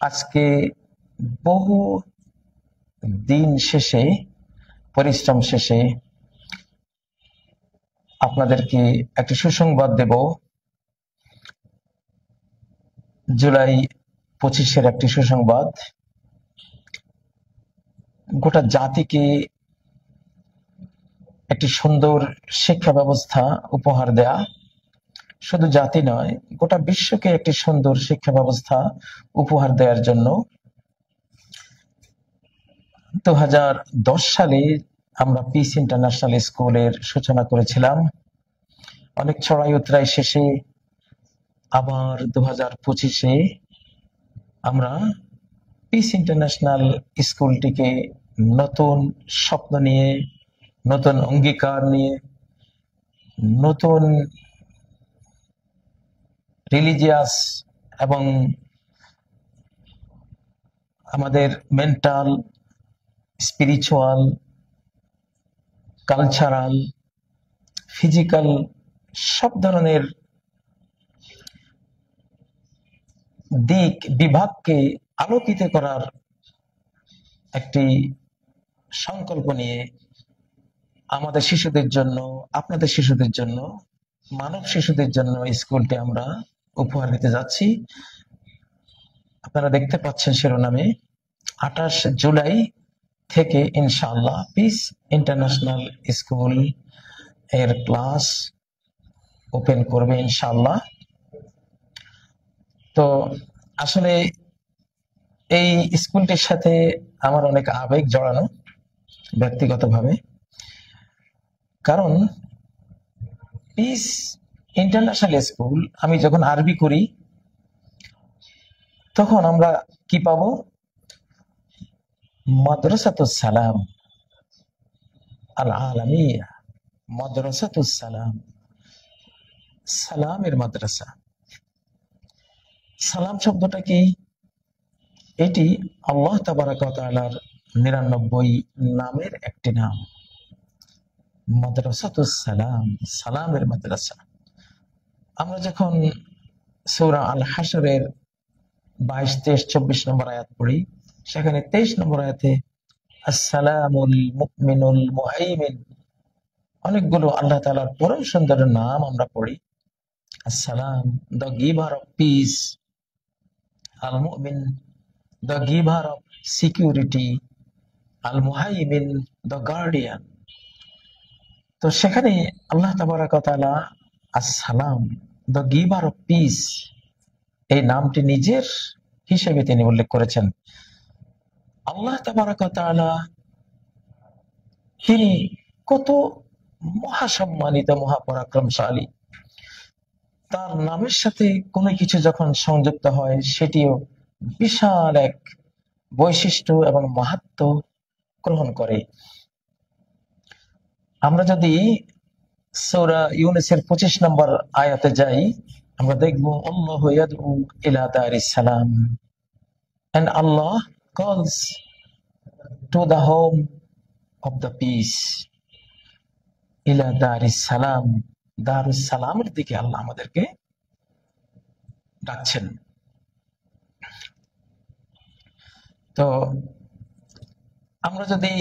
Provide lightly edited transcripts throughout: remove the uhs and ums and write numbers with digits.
আজকে বহু দিন শেষে, পরিশ্রম শেষে আপনাদেরকে একটি সুসংবাদ দেব। জুলাই 25-এর একটি সুসংবাদ। গোটা জাতিকে একটি সুন্দর শিক্ষা ব্যবস্থা উপহার দেয়া, শুধু জাতি নয়, গোটা বিশ্বকে একটি সুন্দর শিক্ষা ব্যবস্থা উপহার দেওয়ার জন্য 2010 সালে আমরা পিস ইন্টারন্যাশনাল স্কুলের সূচনা করেছিলাম। অনেক ছড়াই উতরাই শেষে আবার 2025-এ আমরা পিস ইন্টারন্যাশনাল স্কুলটিকে নতুন স্বপ্ন নিয়ে, নতুন অঙ্গীকার নিয়ে, নতুন রিলিজিয়াস এবং আমাদের মেন্টাল, স্পিরিচুয়াল, কালচারাল, ফিজিক্যাল সব ধরনের দিক বিভাগকে আলোকিত করার একটি সংকল্প নিয়ে আমাদের শিশুদের জন্য, আপনাদের শিশুদের জন্য, মানব শিশুদের জন্য স্কুলটি আমরা উপহার দিতে যাচ্ছি। আপনারা দেখতে পাচ্ছেন শিরোনামে 28 জুলাই থেকে ইনশাআল্লাহ পিস ইন্টারন্যাশনাল স্কুল এর ক্লাস ওপেন করবে ইনশাআল্লাহ। তো আসলে এই স্কুলটির সাথে আমার অনেক আবেগ জড়ানো ব্যক্তিগতভাবে, কারণ পিস ইন্টারন্যাশনাল স্কুল আমি যখন আরবি করি তখন আমরা কি পাবো? মাদ্রাসাতুস সালাম আল আলামিয়া, মাদ্রাসাতুস সালাম, সালামের মাদ্রাসা। সালাম শব্দটা কি? এটি আল্লাহ তাবারাক ওয়া তাআলার 99 নামের একটি নাম। মাদ্রাসাতুস সালাম, সালামের মাদ্রাসা। আমরা যখন সূরা আল হাশরের 22, 23, 24 নম্বর আয়াত পড়ি, সেখানে 23 নম্বর আয়াতে আসসালামুল মুমিনুল মুহাইমিন, অনেকগুলো আল্লাহ তাআলার পরম সুন্দর নাম আমরা পড়ি। আসসালাম, দ্য গিভার অফ পিস, আল মুমিন, the giver of security, Al Muhaimin, the guardian. তো সেখানে আল্লাহ তাবারাক ওয়া তাআলা আসসালাম, দ্য গিভার অফ পিস, এই নামটি নিজের হিসেবে তিনি উল্লেখ করেছেন। আল্লাহ তাবারাক ওয়া তাআলা তিনি কত মহাসম্মানিত, মহাপরাক্রমশালী। তার নামের সাথে কোনো কিছু যখন সংযুক্ত হয় সেটিও বিশাল এক বৈশিষ্ট্য এবং মাহাত্ম্য গ্রহণ করে। আমরা যদি সূরা ইউনূসের 25 নম্বর আয়াতে যাই, আমরা দেখব আল্লাহু ইয়াদউ ইলা দারিস সালাম, and Allah calls to the home of the peace, ইলা দারিস সালাম, দারুস সালামের দিকে আল্লাহ আমাদেরকে ডাকছেন। তো আমরা যদি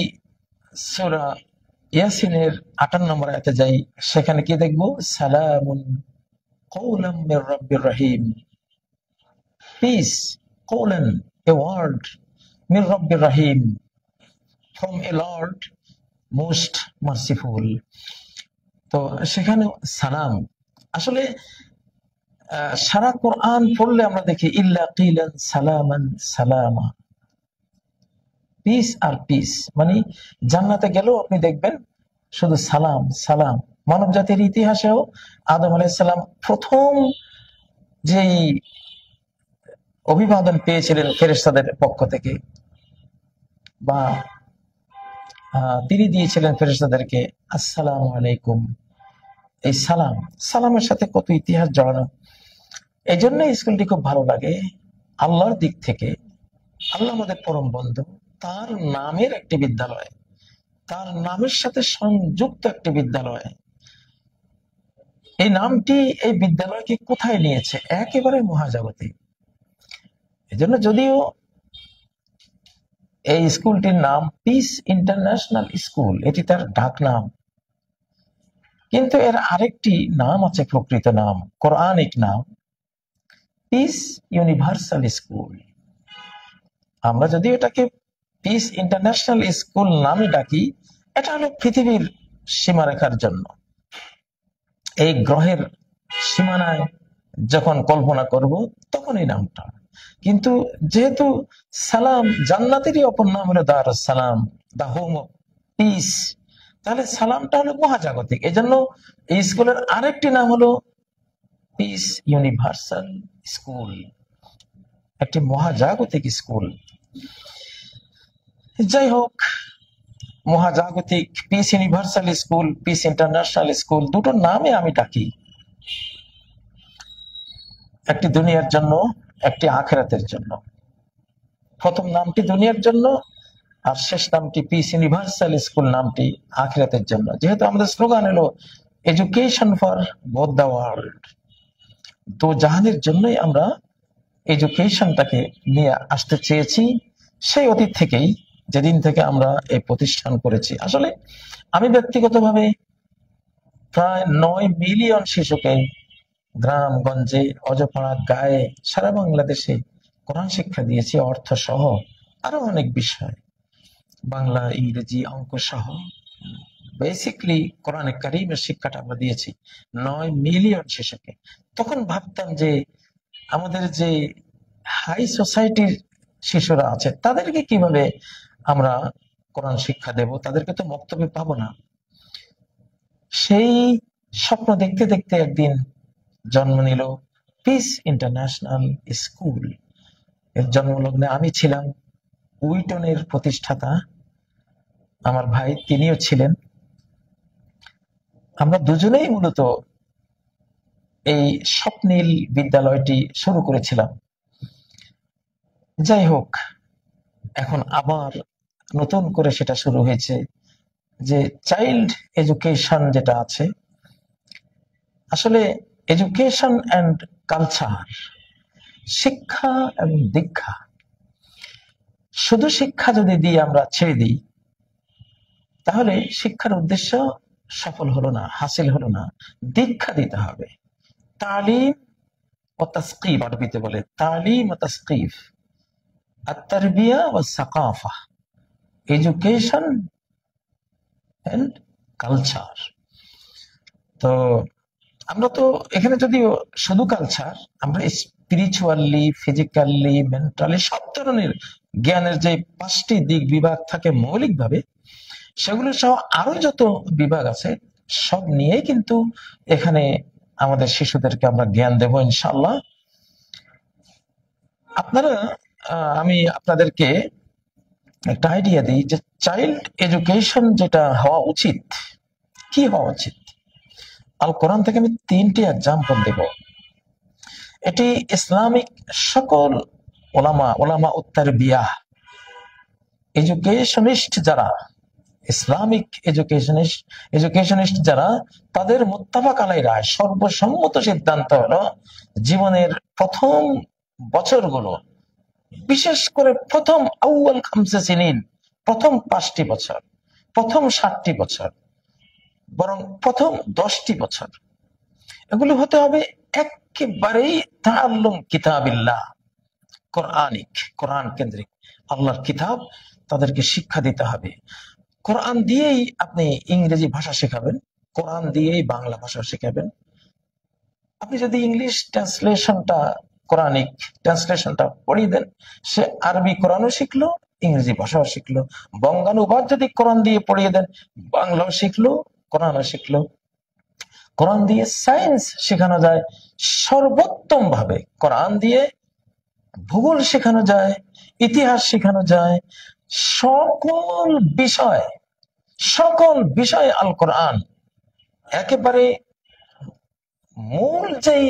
সূরা ইয়াসিনের 58 নম্বর আয়াতে যাই, সেখানে কি দেখব? সালামুন কওলাম মির রাব্বির রহিম, পিস, কওলান, a word, মির রাব্বির রহিম, from a Lord most merciful। তো সেখানে সালাম, আসলে সারা কোরআন পড়লে আমরা দেখি ইল্লা কিলান সালামান সালামা, পিস আর পিস, মানে জান্নাতে গেলেও আপনি দেখবেন শুধু সালাম সালাম। মানব জাতির ইতিহাসেও আদম আলাইহিস সালাম প্রথম যেই অভিবাদন পেয়েছিলেন ফেরেশতাদের পক্ষ থেকে, বা তিনি দিয়েছিলেন ফেরেশতাদেরকে আসসালামু আলাইকুম, এই সালাম, সালামের সাথে কত ইতিহাস জড়ানো। এই জন্য স্কুলটি খুব ভালো লাগে আল্লাহর দিক থেকে। আল্লাহ আমাদের পরম বন্ধু, তার নামের একটি বিদ্যালয়, তার নামের সাথে সংযুক্ত একটি বিদ্যালয়। এই নামটি এই বিদ্যালয়কে কোথায় নিয়েছে? একেবারে মহাজগতে। এজন্য যদিও এই স্কুলটির নাম পিস ইন্টারন্যাশনাল স্কুল, এটি তার ডাক নাম, কিন্তু এর আরেকটি নাম আছে, প্রকৃত নাম, কোরআনিক নাম, পিস ইউনিভার্সাল স্কুল। আমরা যদি এটাকে পিস ইন্টারন্যাশনাল স্কুল নামে ডাকি, এটা হলো পৃথিবীর সীমারেখার জন্য, এই গ্রহের সীমানায় যখন কল্পনা করব তখন এই নামটা। কিন্তু যেহেতু সালাম জান্নাতেরই অপর নাম হলো দারুস সালাম, দা হোম অফ পিস, তাহলে সালামটা হলো মহাজাগতিক। এই জন্য এই স্কুলের আরেকটি নাম হলো পিস ইউনিভার্সাল স্কুল, একটি মহাজাগতিক স্কুল। যাই হোক, মহাজাগতিক piece universal school, piece international school, দুটো নামে আমি ডাকি, একটি দুনিয়ার জন্য, একটি আখিরাতের জন্য। প্রথম নামটি দুনিয়ার জন্য, আর শেষ নামটি পিস ইউনিভার্সাল স্কুল নামটি আখিরাতের জন্য। যেহেতু আমাদের স্লোগান হলো education for both the world, তো জাহানের জন্যই আমরা এডুকেশনটাকে নিয়ে আসতে চেয়েছি সেই অতীত থেকেই, যেদিন থেকে আমরা এই প্রতিষ্ঠান করেছি। আসলে আমি ব্যক্তিগতভাবে প্রায় 9 মিলিয়ন শিশুকে গ্রামগঞ্জে, অজপাড়া, গায়ে, সারা বাংলাদেশে কোরআন শিক্ষা দিয়েছি, অর্থ সহ আরো অনেক বিষয়, বাংলা, ইংরেজি, অঙ্ক সহ বেসিকলি কোরআনে কারীমের শিক্ষাটা আমরা দিয়েছি 9 মিলিয়ন শিশুকে। তখন ভাবতাম যে আমাদের যে হাই সোসাইটির শিশুরা আছে তাদেরকে কিভাবে আমরা কোরআন শিক্ষা দেব, তাদেরকে তো বক্তব্যে পাবো না। সেই স্বপ্ন দেখতে দেখতে একদিন জন্ম নিল পিস ইন্টারন্যাশনাল স্কুল। এর জন্মলগ্নে আমি ছিলাম, উইটনের প্রতিষ্ঠাতা আমার ভাই তিনিও ছিলেন। আমরা দুজনেই মূলত এই স্বপ্নীল বিদ্যালয়টি শুরু করেছিলাম। যাই হোক, এখন আবার নতুন করে সেটা শুরু হয়েছে, যে চাইল্ড এডুকেশন যেটা আছে, আসলে এডুকেশন অ্যান্ড কালচার, শিক্ষা এবং দীক্ষা, শুধু শিক্ষা যদি দিয়ে আমরা ছেড়ে দিই তাহলে শিক্ষার উদ্দেশ্য সফল হলো না, হাসিল হলো না। দীক্ষা দিতে হবে, তালিম ও তাসকিফ, আরবিতে বলে তালিম ও তাসকিফ, আত-তারবিয়া ওয়া সাকাফা, এডুকেশন এন্ড কালচার। তো আমরা তো এখানে যদিও শুধু কালচার, আমরা স্পিরিচুয়ালি, ফিজিক্যালি, মেন্টালি সব ধরনের জ্ঞানের যে 5টি দিক বিভাগ থাকে মৌলিকভাবে, সেগুলো সহ আরো যত বিভাগ আছে সব নিয়েই কিন্তু এখানে আমাদের শিশুদেরকে আমরা জ্ঞান দেব ইনশাআল্লাহ। আপনারা আমি আপনাদেরকে একটা আইডিয়া দিই যে চাইল্ড এডুকেশন যেটা হওয়া উচিত, কি হওয়া উচিত। আল কোরআন থেকে আমি 3টি এক্সাম্পল দেব। এটি ইসলামিক সকল ওলামা উত-তারবিয়াহ, এডুকেশনিস্ট যারা, ইসলামিক এডুকেশনিস্ট যারা, তাদের মুত্তাফাক আলাই রায়, সর্বসম্মত সিদ্ধান্ত হলো জীবনের প্রথম বছরগুলো, বিশেষ করে প্রথম আউয়াল খামসে সিনিন, প্রথম 5টি বছর, প্রথম 7টি বছর, বরং প্রথম 10টি বছর, এগুলো হতে হবে একেবারেই তাআল্লুম কিতাবিল্লাহ, কোরআনিক, কোরআন কেন্দ্রিক, আল্লাহর কিতাব তাদেরকে শিক্ষা দিতে হবে। কোরআন দিয়েই আপনি ইংরেজি ভাষা শেখাবেন, কোরআন দিয়েই বাংলা ভাষা শেখাবেন। আপনি যদি ইংলিশ ট্রান্সলেশনটা, কোরআনিক ট্রান্সলেশনটা পড়িয়ে দেন, সে আরবি কোরআনও শিখলো, ইংরেজি ভাষাও শিখলো। বঙ্গানুবাদ যদি কোরআন দিয়ে পড়িয়ে দেন, বাংলাও শিখলো, কোরআনও শিখলো। কোরআন দিয়ে সায়েন্স শেখানো যায় সর্বোত্তম ভাবে, কোরআন দিয়ে ভূগোল শেখানো যায়, ইতিহাস শেখানো যায়, সকল বিষয় আল কোরআন একেবারে মূল যেই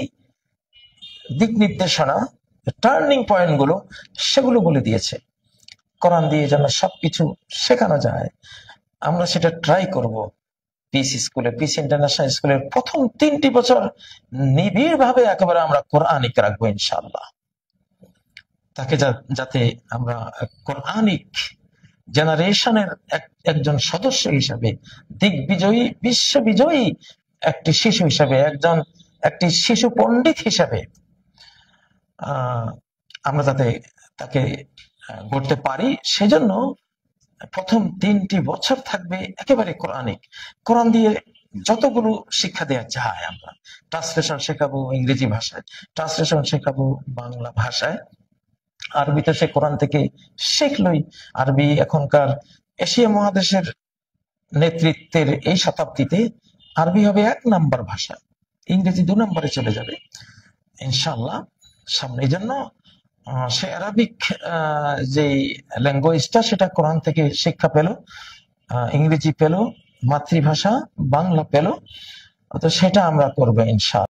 দিক নির্দেশনা, টার্নিং পয়েন্ট গুলো, সেগুলো বলে দিয়েছে। কোরআন দিয়ে যেন সবকিছু শেখানো যায়, আমরা সেটা ট্রাই করব। পিস স্কুলে, পিস ইন্টারন্যাশনাল স্কুলের প্রথম 3টি বছর নিবিড় ভাবে একেবারে আমরা কোরআনিক রাখবো ইনশাআল্লাহ। তাকে যাতে আমরা কোরআনিক জেনারেশনের একজন সদস্য হিসাবে, দিগ্বিজয়ী, বিশ্ববিজয়ী একটি শিশু হিসাবে, একটি শিশু পণ্ডিত হিসাবে আমরা যাতে তাকে গড়তে পারি, সেজন্য প্রথম 3টি বছর থাকবে একেবারে কোরআনিক। কোরআন দিয়ে যতগুলো শিক্ষা দেওয়া যায়, আমরা ট্রান্সলেশন শেখাবো ইংরেজি ভাষায়, ট্রান্সলেশন শেখাবো বাংলা ভাষায়, আরবি তো সে কোরআন থেকে শিখলই। আরবি এখনকার এশিয়া মহাদেশের নেতৃত্বের এই শতাব্দীতে আরবি হবে 1 নাম্বার ভাষা, ইংরেজি 2 নম্বরে চলে যাবে ইনশাআল্লাহ সামনে। এই জন্য সে আরবিক যে ল্যাঙ্গুয়েজটা, সেটা কোরআন থেকে শিক্ষা পেল, ইংরেজি পেল, মাতৃভাষা বাংলা পেল, তো সেটা আমরা করবো ইনশাআল্লাহ।